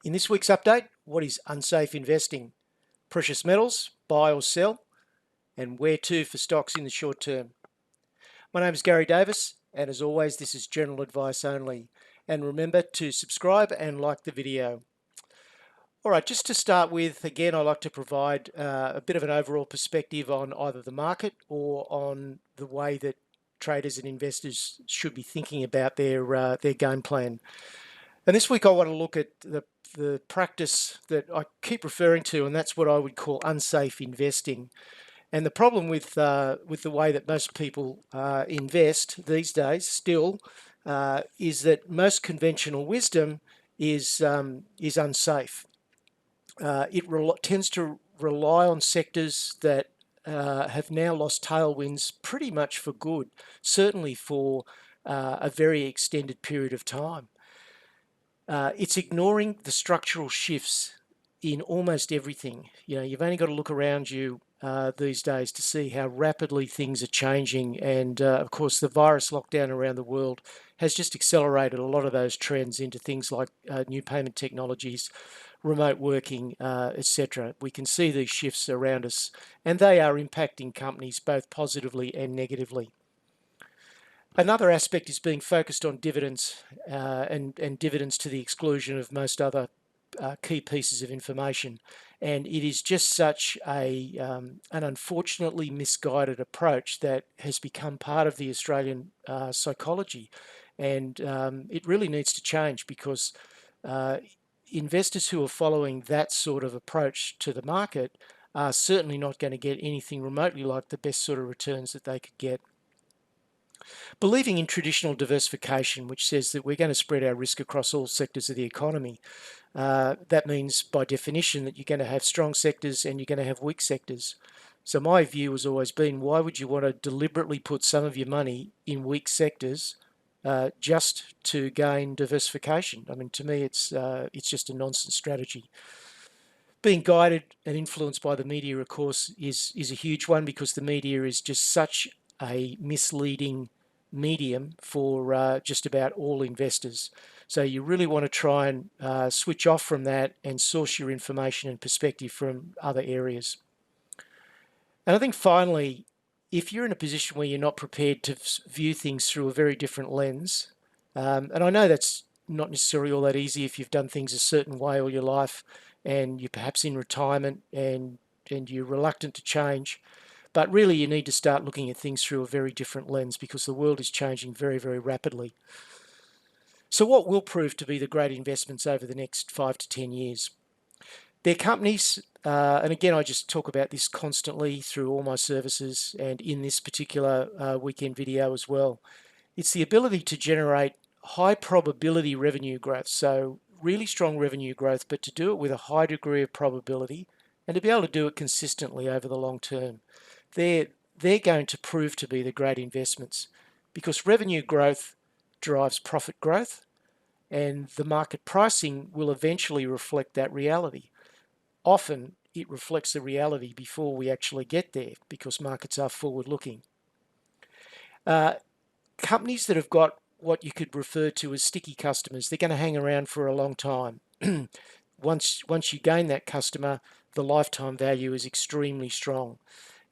In this week's update, what is unsafe investing? Precious metals, buy or sell, and where to for stocks in the short term. My name is Garry Davis, and as always, this is general advice only. And remember to subscribe and like the video. All right, just to start with, again, I like to provide a bit of an overall perspective on either the market or on the way that traders and investors should be thinking about their game plan. And this week I want to look at the practice that I keep referring to, and that's what I would call unsafe investing. And the problem with the way that most people invest these days still is that most conventional wisdom is unsafe. It tends to rely on sectors that have now lost tailwinds pretty much for good, certainly for a very extended period of time. It's ignoring the structural shifts in almost everything. You know, you've only got to look around you these days to see how rapidly things are changing. And of course, the virus lockdown around the world has just accelerated a lot of those trends into things like new payment technologies, remote working, etc. We can see these shifts around us, and they are impacting companies both positively and negatively. Another aspect is being focused on dividends and dividends to the exclusion of most other key pieces of information. And it is just such an unfortunately misguided approach that has become part of the Australian psychology. And it really needs to change, because investors who are following that sort of approach to the market are certainly not going to get anything remotely like the best sort of returns that they could get. Believing in traditional diversification, which says that we're going to spread our risk across all sectors of the economy, that means by definition that you're going to have strong sectors and you're going to have weak sectors. So my view has always been, why would you want to deliberately put some of your money in weak sectors just to gain diversification? I mean, to me, it's just a nonsense strategy. Being guided and influenced by the media, of course, is a huge one, because the media is just such a misleading medium for just about all investors. So you really want to try and switch off from that and source your information and perspective from other areas. And I think finally, if you're in a position where you're not prepared to view things through a very different lens, and I know that's not necessarily all that easy if you've done things a certain way all your life and you're perhaps in retirement and you're reluctant to change, but really you need to start looking at things through a very different lens, because the world is changing very, very rapidly. So what will prove to be the great investments over the next 5 to 10 years? They're companies, and again, I just talk about this constantly through all my services and in this particular weekend video as well. It's the ability to generate high probability revenue growth. So really strong revenue growth, but to do it with a high degree of probability and to be able to do it consistently over the long term. They're going to prove to be the great investments, because revenue growth drives profit growth, and the market pricing will eventually reflect that reality. Often it reflects the reality before we actually get there, because markets are forward-looking. Companies that have got what you could refer to as sticky customers, they're going to hang around for a long time. Once you gain that customer, the lifetime value is extremely strong,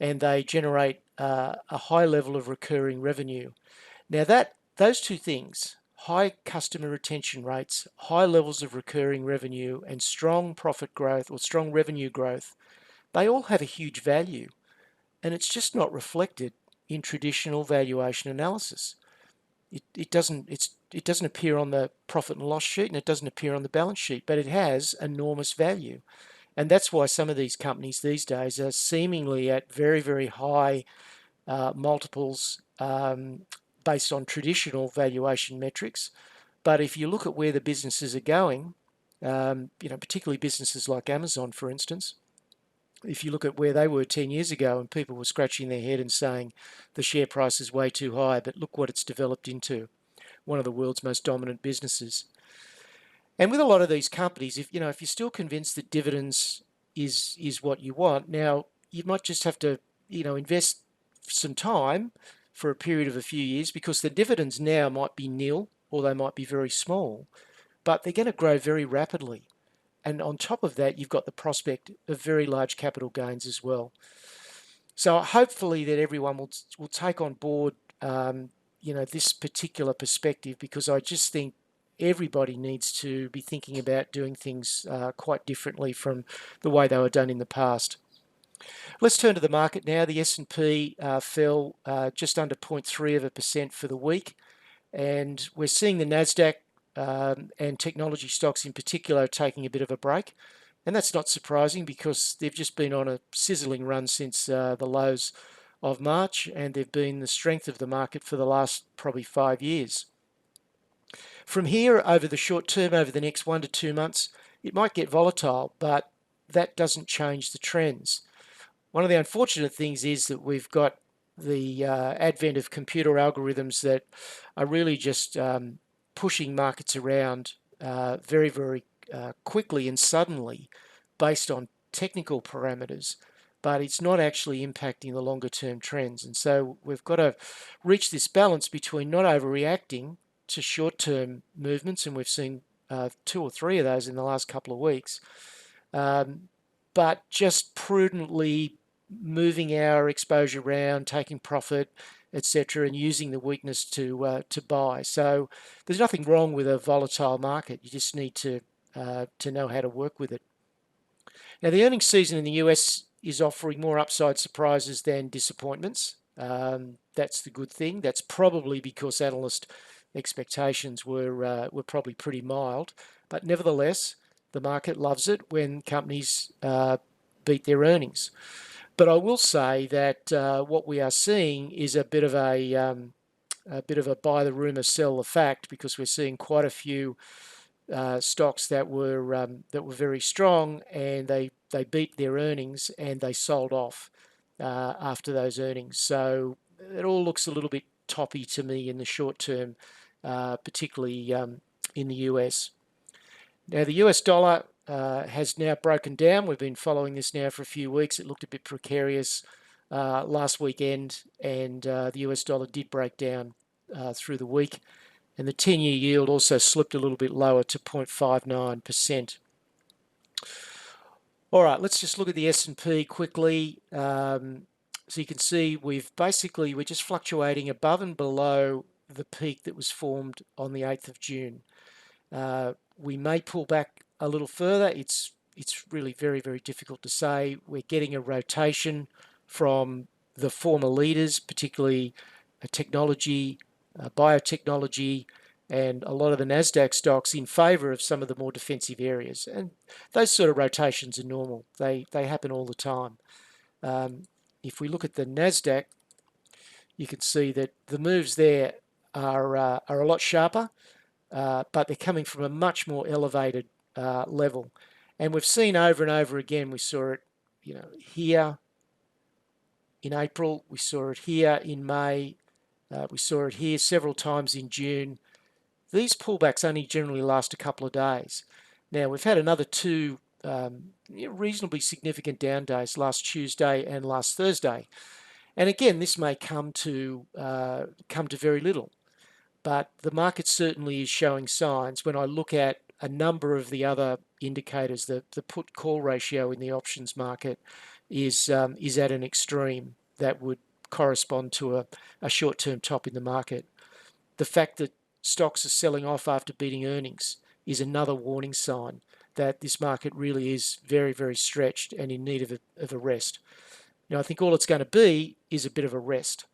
and they generate a high level of recurring revenue. Now those two things, high customer retention rates, high levels of recurring revenue, and strong profit growth or strong revenue growth, they all have a huge value, and it's just not reflected in traditional valuation analysis. It doesn't appear on the profit and loss sheet, and it doesn't appear on the balance sheet, but it has enormous value. And that's why some of these companies these days are seemingly at very, very high multiples based on traditional valuation metrics. But if you look at where the businesses are going, particularly businesses like Amazon, for instance, if you look at where they were 10 years ago and people were scratching their head and saying the share price is way too high, but look what it's developed into, one of the world's most dominant businesses. And with a lot of these companies, if you're still convinced that dividends is what you want, now you might just have to invest some time for a period of a few years, because the dividends now might be nil or they might be very small, but they're going to grow very rapidly. and on top of that, you've got the prospect of very large capital gains as well. So hopefully that everyone will take on board, this particular perspective, because I just think everybody needs to be thinking about doing things quite differently from the way they were done in the past. Let's turn to the market now. The S&P fell just under 0.3% for the week, and we're seeing the Nasdaq and technology stocks in particular taking a bit of a break. And that's not surprising because they've just been on a sizzling run since the lows of March, and they've been the strength of the market for the last probably 5 years. From here, over the short term, over the next 1 to 2 months, it might get volatile, but that doesn't change the trends. One of the unfortunate things is that we've got the advent of computer algorithms that are really just pushing markets around very, very quickly and suddenly based on technical parameters, but it's not actually impacting the longer term trends. And so we've got to reach this balance between not overreacting to short term movements, and we've seen 2 or 3 of those in the last couple of weeks, but just prudently moving our exposure around, taking profit, etc., and using the weakness to buy. So there's nothing wrong with a volatile market. You just need to know how to work with it. Now, the earnings season in the US is offering more upside surprises than disappointments. That's the good thing. That's probably because analyst expectations were probably pretty mild, but nevertheless, the market loves it when companies beat their earnings. But I will say that what we are seeing is a bit of a buy the rumor, sell the fact, because we're seeing quite a few stocks that were very strong, and they beat their earnings and they sold off after those earnings. So it all looks a little bit toppy to me in the short term, particularly in the US. Now, the US dollar has now broken down. We've been following this now for a few weeks. It looked a bit precarious last weekend, and the US dollar did break down through the week. And the 10-year yield also slipped a little bit lower to 0.59%. All right, let's just look at the S&P quickly. So you can see we're just fluctuating above and below the peak that was formed on the 8th of June. We may pull back a little further. It's really very, very difficult to say. We're getting a rotation from the former leaders, particularly technology, biotechnology, and a lot of the Nasdaq stocks in favour of some of the more defensive areas. And those sort of rotations are normal. They happen all the time. If we look at the Nasdaq, you can see that the moves there are a lot sharper, but they're coming from a much more elevated level. And we've seen over and over again, we saw it here in April, we saw it here in May, we saw it here several times in June. These pullbacks only generally last a couple of days. Now, we've had another 2 reasonably significant down days, last Tuesday and last Thursday. And again, this may come to very little. But the market certainly is showing signs. When I look at a number of the other indicators, the put-call ratio in the options market is at an extreme that would correspond to a short-term top in the market. The fact that stocks are selling off after beating earnings is another warning sign that this market really is very, very stretched and in need of a rest. Now, I think all it's going to be is a bit of a rest,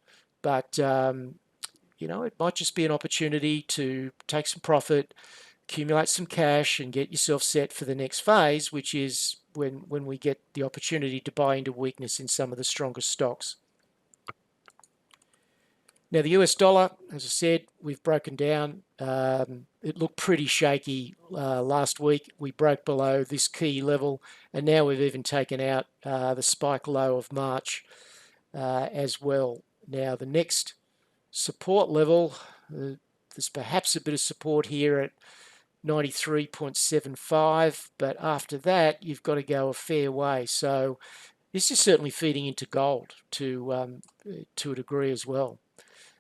but it might just be an opportunity to take some profit, accumulate some cash, and get yourself set for the next phase, which is when we get the opportunity to buy into weakness in some of the strongest stocks. Now, the US dollar, as I said, we've broken down. It looked pretty shaky last week. We broke below this key level, and now we've even taken out the spike low of March as well. Now, the next support level, there's perhaps a bit of support here at 93.75, but after that, you've got to go a fair way. So this is certainly feeding into gold to a degree as well.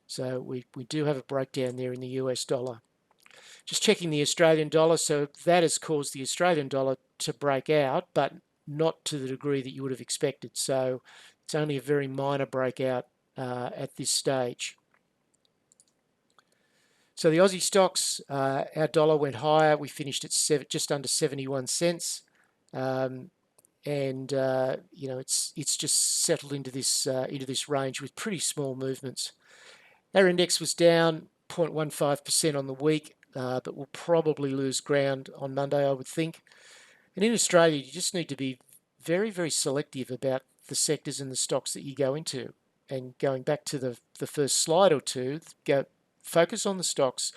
So we do have a breakdown there in the US dollar. Just checking the Australian dollar. So that has caused the Australian dollar to break out, but not to the degree that you would have expected. So it's only a very minor breakout at this stage. So the Aussie stocks, our dollar went higher. We finished at just under 71 cents. And it's just settled into this range with pretty small movements. Our index was down 0.15% on the week, but will probably lose ground on Monday, I would think. And in Australia, you just need to be very, very selective about the sectors and the stocks that you go into. And going back to the first slide or two, focus on the stocks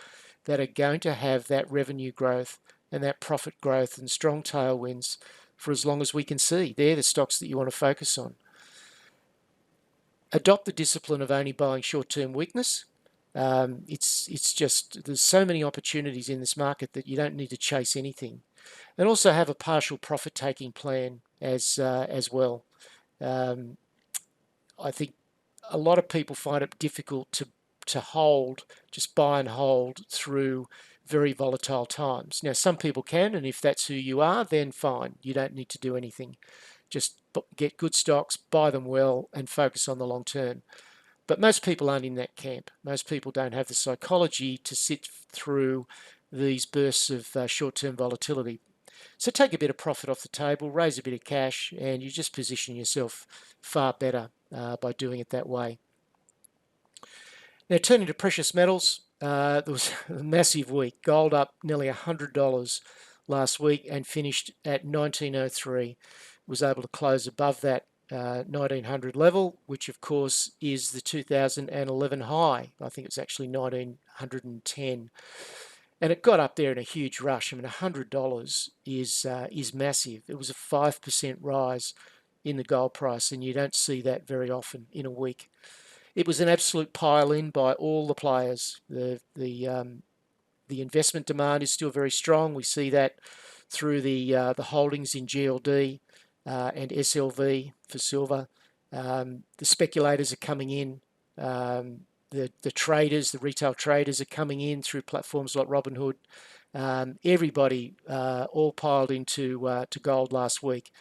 that are going to have that revenue growth and that profit growth and strong tailwinds for as long as we can see. They're the stocks that you want to focus on. Adopt the discipline of only buying short-term weakness. It's just, there's so many opportunities in this market that you don't need to chase anything. And also have a partial profit-taking plan as well. I think a lot of people find it difficult to hold, just buy and hold through very volatile times. Now, some people can, and if that's who you are, then fine. You don't need to do anything. Just get good stocks, buy them well, and focus on the long term. But most people aren't in that camp. Most people don't have the psychology to sit through these bursts of short-term volatility. So take a bit of profit off the table, raise a bit of cash, and you just position yourself far better by doing it that way. Now, turning to precious metals, there was a massive week. Gold up nearly $100 last week and finished at 1903. Was able to close above that 1900 level, which of course is the 2011 high. I think it's actually 1910. And it got up there in a huge rush. I mean, $100 is massive. It was a 5% rise in the gold price, and you don't see that very often in a week. It was an absolute pile-in by all the players. The investment demand is still very strong. We see that through the holdings in GLD and SLV for silver. The speculators are coming in. The traders, the retail traders, are coming in through platforms like Robinhood. Everybody all piled into to gold last week,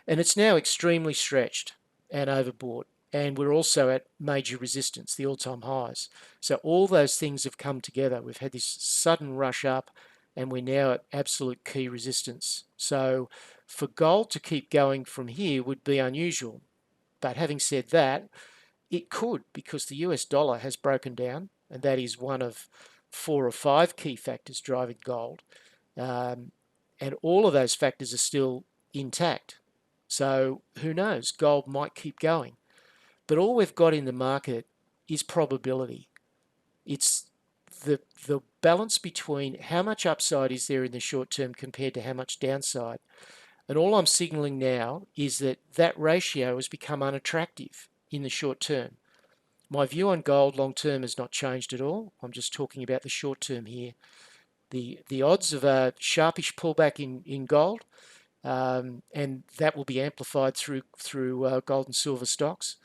and it's now extremely stretched and overbought. And we're also at major resistance, the all-time highs. So all those things have come together. We've had this sudden rush up, and we're now at absolute key resistance. So for gold to keep going from here would be unusual. But having said that, it could, because the US dollar has broken down, and that is one of 4 or 5 key factors driving gold. And all of those factors are still intact. So who knows? Gold might keep going. But all we've got in the market is probability. It's the balance between how much upside is there in the short term compared to how much downside. And all I'm signaling now is that ratio has become unattractive in the short term. My view on gold long term has not changed at all. I'm just talking about the short term here. The odds of a sharpish pullback in gold, and that will be amplified through gold and silver stocks,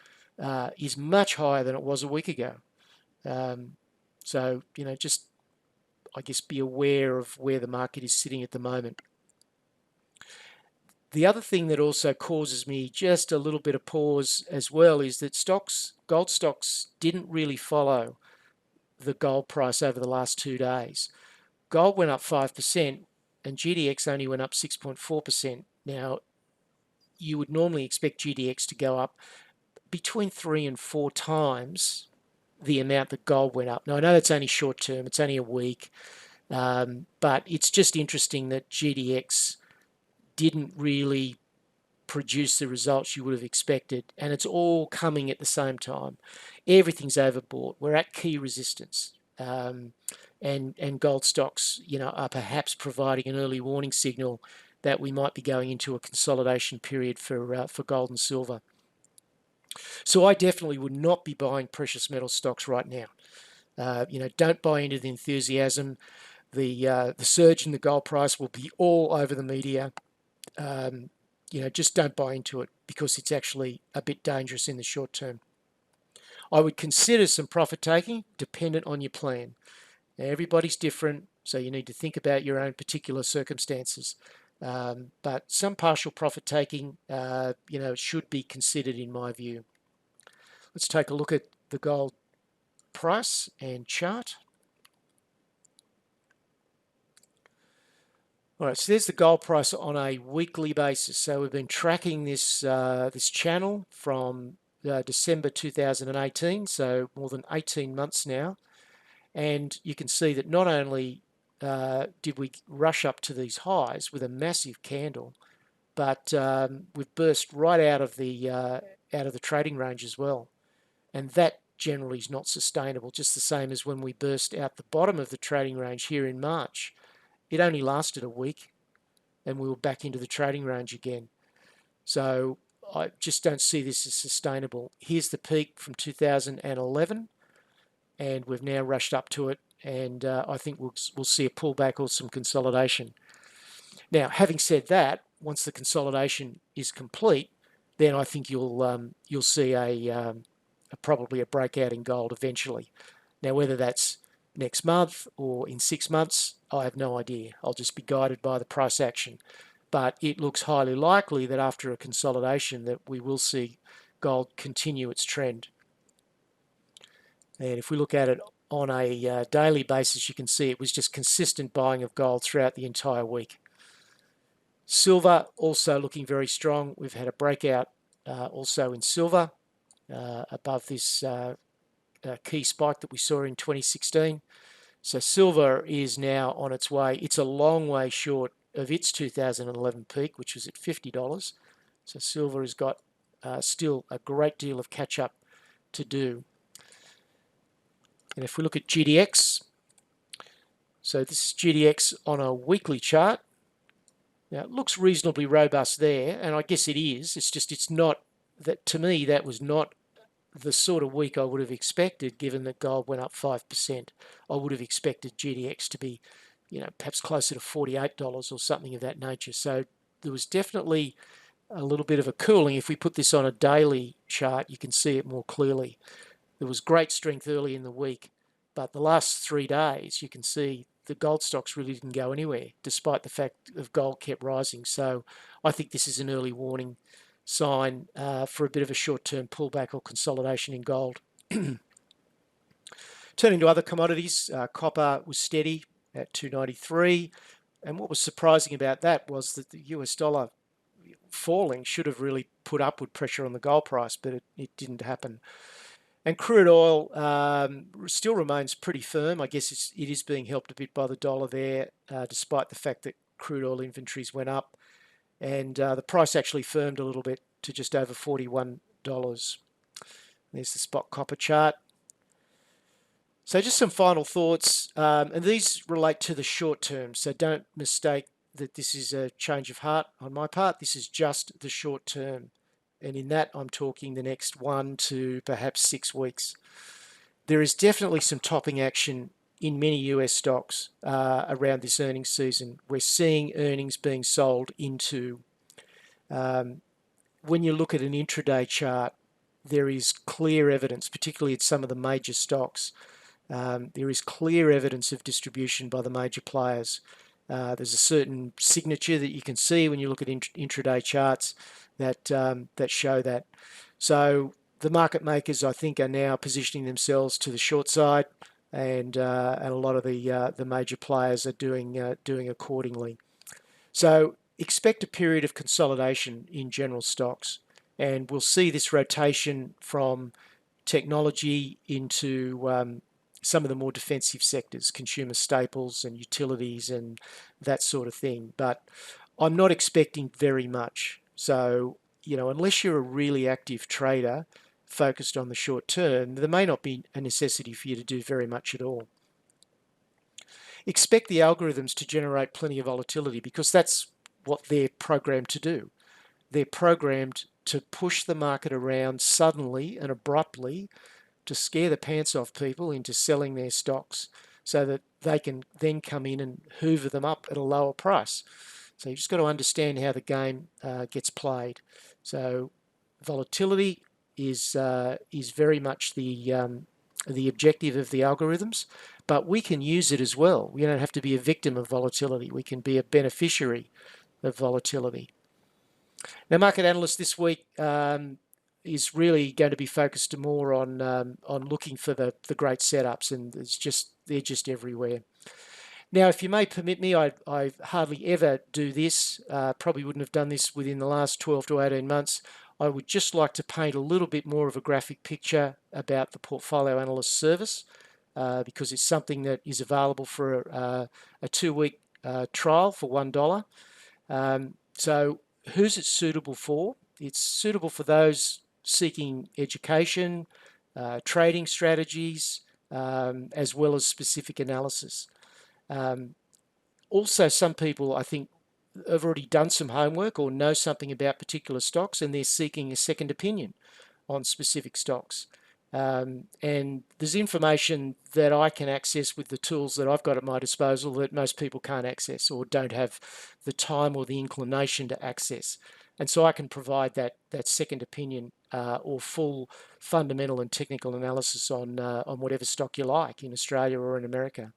is much higher than it was a week ago. So, just, I guess, be aware of where the market is sitting at the moment. The other thing that also causes me just a little bit of pause as well is that gold stocks didn't really follow the gold price over the last 2 days. Gold went up 5% and GDX only went up 6.4%. Now, you would normally expect GDX to go up between 3 and 4 times the amount that gold went up. Now, I know that's only short term, it's only a week, but it's just interesting that GDX didn't really produce the results you would have expected, and it's all coming at the same time. Everything's overbought. We're at key resistance, and gold stocks, are perhaps providing an early warning signal that we might be going into a consolidation period for gold and silver. So I definitely would not be buying precious metal stocks right now. Don't buy into the enthusiasm. The surge in the gold price will be all over the media. Just don't buy into it because it's actually a bit dangerous in the short term. I would consider some profit taking dependent on your plan. Now, everybody's different, so you need to think about your own particular circumstances. But some partial profit taking, should be considered in my view. Let's take a look at the gold price and chart. All right, so there's the gold price on a weekly basis. So we've been tracking this this channel from December 2018, so more than 18 months now. And you can see that not only did we rush up to these highs with a massive candle, but we've burst right out of the trading range as well. And that generally is not sustainable, just the same as when we burst out the bottom of the trading range here in March. It only lasted a week and we were back into the trading range again. So I just don't see this as sustainable. Here's the peak from 2011 and we've now rushed up to it, and I think we'll see a pullback or some consolidation. Now, having said that, once the consolidation is complete, then I think you'll see probably a breakout in gold eventually. Now, whether that's next month or in 6 months, I have no idea. I'll just be guided by the price action. But it looks highly likely that after a consolidation that we will see gold continue its trend. And if we look at it on a daily basis, you can see it was just consistent buying of gold throughout the entire week. Silver also looking very strong. We've had a breakout also in silver above this key spike that we saw in 2016. So silver is now on its way. It's a long way short of its 2011 peak, which was at $50. So silver has got still a great deal of catch up to do. And if we look at GDX, so this is GDX on a weekly chart. Now it looks reasonably robust there, and I guess it is. It's just it's not that, to me, that was not the sort of week I would have expected, given that gold went up 5%. I would have expected GDX to be, perhaps closer to $48 or something of that nature. So there was definitely a little bit of a cooling. If we put this on a daily chart, you can see it more clearly. There was great strength early in the week, but the last 3 days, you can see the gold stocks really didn't go anywhere, despite the fact of gold kept rising. So I think this is an early warning sign for a bit of a short-term pullback or consolidation in gold. Turning to other commodities, copper was steady at 293. And what was surprising about that was that the US dollar falling should have really put upward pressure on the gold price, but it didn't happen. And crude oil still remains pretty firm. I guess it is being helped a bit by the dollar there, despite the fact that crude oil inventories went up. And the price actually firmed a little bit to just over $41. There's the spot copper chart. So just some final thoughts, and these relate to the short term. So don't mistake that this is a change of heart on my part. This is just the short term. And in that, I'm talking the next 1 to perhaps 6 weeks. There is definitely some topping action in many US stocks around this earnings season. We're seeing earnings being sold into. When you look at an intraday chart, there is clear evidence, particularly at some of the major stocks, there is clear evidence of distribution by the major players. There's a certain signature that you can see when you look at intraday charts that show that. So the market makers, I think, are now positioning themselves to the short side, and a lot of the major players are doing accordingly. So expect a period of consolidation in general stocks, and we'll see this rotation from technology into some of the more defensive sectors, consumer staples and utilities and that sort of thing. But I'm not expecting very much. So, unless you're a really active trader focused on the short term, there may not be a necessity for you to do very much at all. Expect the algorithms to generate plenty of volatility, because that's what they're programmed to do. They're programmed to push the market around suddenly and abruptly to scare the pants off people into selling their stocks so that they can then come in and hoover them up at a lower price. So you've just got to understand how the game gets played. So volatility is very much the objective of the algorithms, but we can use it as well. We don't have to be a victim of volatility. We can be a beneficiary of volatility. Now, Market Analyst this week is really going to be focused more on looking for the great setups, and they're just everywhere. Now, if you may permit me, I hardly ever do this, probably wouldn't have done this within the last 12 to 18 months. I would just like to paint a little bit more of a graphic picture about the Portfolio Analyst service, because it's something that is available for a 2-week trial for $1. So who's it suitable for? It's suitable for those seeking education, trading strategies, as well as specific analysis. Also, some people, I think, have already done some homework or know something about particular stocks, and they're seeking a second opinion on specific stocks. And there's information that I can access with the tools that I've got at my disposal that most people can't access or don't have the time or the inclination to access. And so I can provide that second opinion or full fundamental and technical analysis on whatever stock you like in Australia or in America.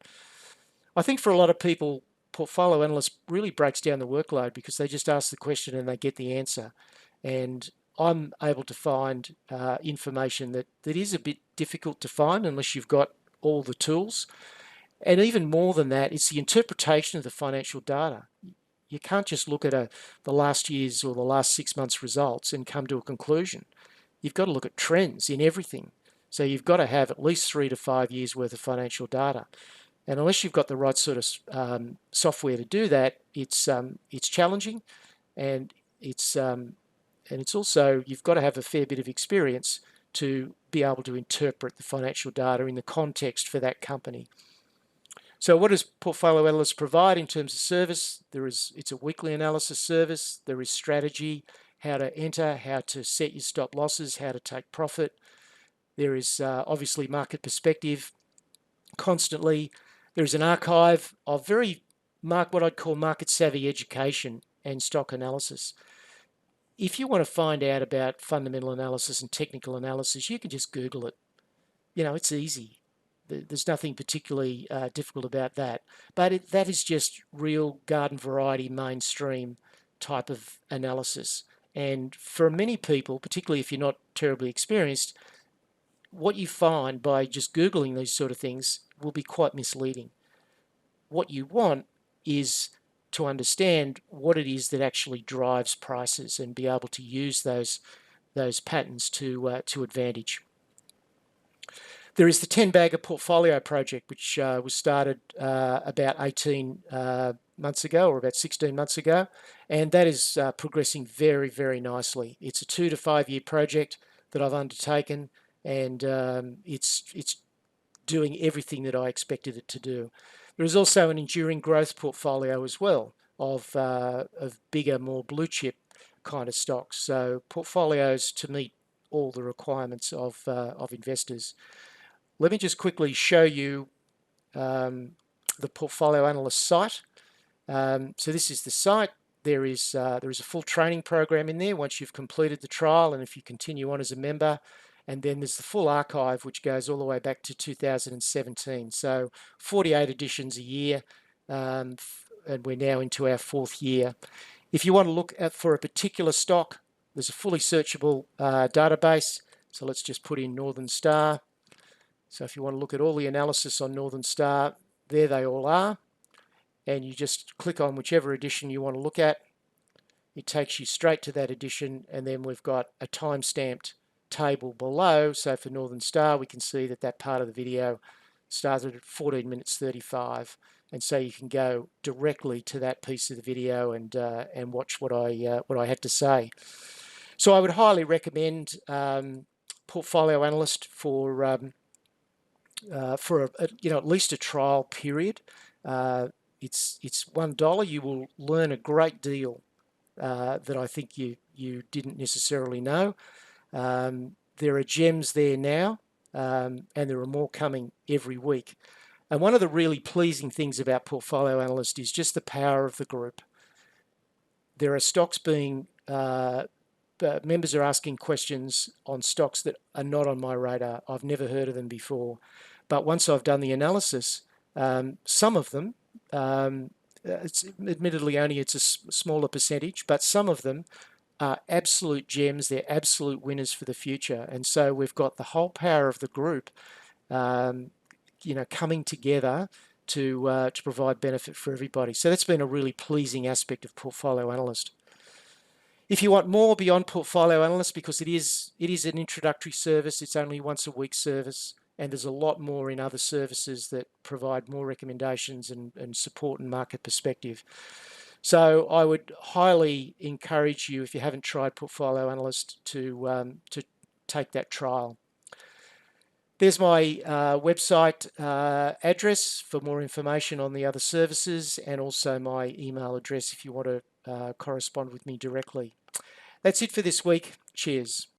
I think for a lot of people, Portfolio Analyst really breaks down the workload because they just ask the question and they get the answer. And I'm able to find information that is a bit difficult to find unless you've got all the tools. And even more than that, it's the interpretation of the financial data. You can't just look at the last year's or the last 6 months' results and come to a conclusion. You've got to look at trends in everything. So you've got to have at least 3 to 5 years worth of financial data. And unless you've got the right sort of software to do that, it's challenging, and it's also, you've got to have a fair bit of experience to be able to interpret the financial data in the context for that company. So what does Portfolio Analyst provide in terms of service? It's a weekly analysis service. There is strategy, how to enter, how to set your stop losses, how to take profit. There is obviously market perspective constantly. There is an archive of what I'd call market savvy education and stock analysis. If you want to find out about fundamental analysis and technical analysis, you can just Google it. It's easy. There's nothing particularly difficult about that. But that is just real garden variety, mainstream type of analysis. And for many people, particularly if you're not terribly experienced, what you find by just Googling these sort of things will be quite misleading. What you want is to understand what it is that actually drives prices and be able to use those patterns to advantage. There is the 10-bagger portfolio project, which was started about 18 months ago or about 16 months ago, and that is progressing very, very nicely. It's a 2 to 5 year project that I've undertaken, and it's doing everything that I expected it to do. There is also an enduring growth portfolio as well of bigger, more blue chip kind of stocks. So portfolios to meet all the requirements of investors. Let me just quickly show you the Portfolio Analyst site. So this is the site. There is a full training program in there once you've completed the trial, and if you continue on as a member. And then there's the full archive, which goes all the way back to 2017. So 48 editions a year, and we're now into our 4th year. If you want to look for a particular stock, there's a fully searchable database. So let's just put in Northern Star. So if you want to look at all the analysis on Northern Star, there they all are. And you just click on whichever edition you want to look at. It takes you straight to that edition, and then we've got a time-stamped table below. So for Northern Star, we can see that part of the video started at 14 minutes 35, and so you can go directly to that piece of the video and watch what I had to say. So I would highly recommend Portfolio Analyst for at least a trial period. It's $1. You will learn a great deal that I think you didn't necessarily know. There are gems there now, and there are more coming every week. And one of the really pleasing things about Portfolio Analyst is just the power of the group. There are stocks members are asking questions on stocks that are not on my radar. I've never heard of them before. But once I've done the analysis, some of them it's admittedly it's a smaller percentage, but some of them are absolute gems. They're absolute winners for the future. And so we've got the whole power of the group, coming together to provide benefit for everybody. So that's been a really pleasing aspect of Portfolio Analyst. If you want more beyond Portfolio Analyst, because it is an introductory service, it's only once a week service, and there's a lot more in other services that provide more recommendations and support and market perspective. So I would highly encourage you, if you haven't tried Portfolio Analyst, to take that trial. There's my website address for more information on the other services, and also my email address if you want to correspond with me directly. That's it for this week. Cheers.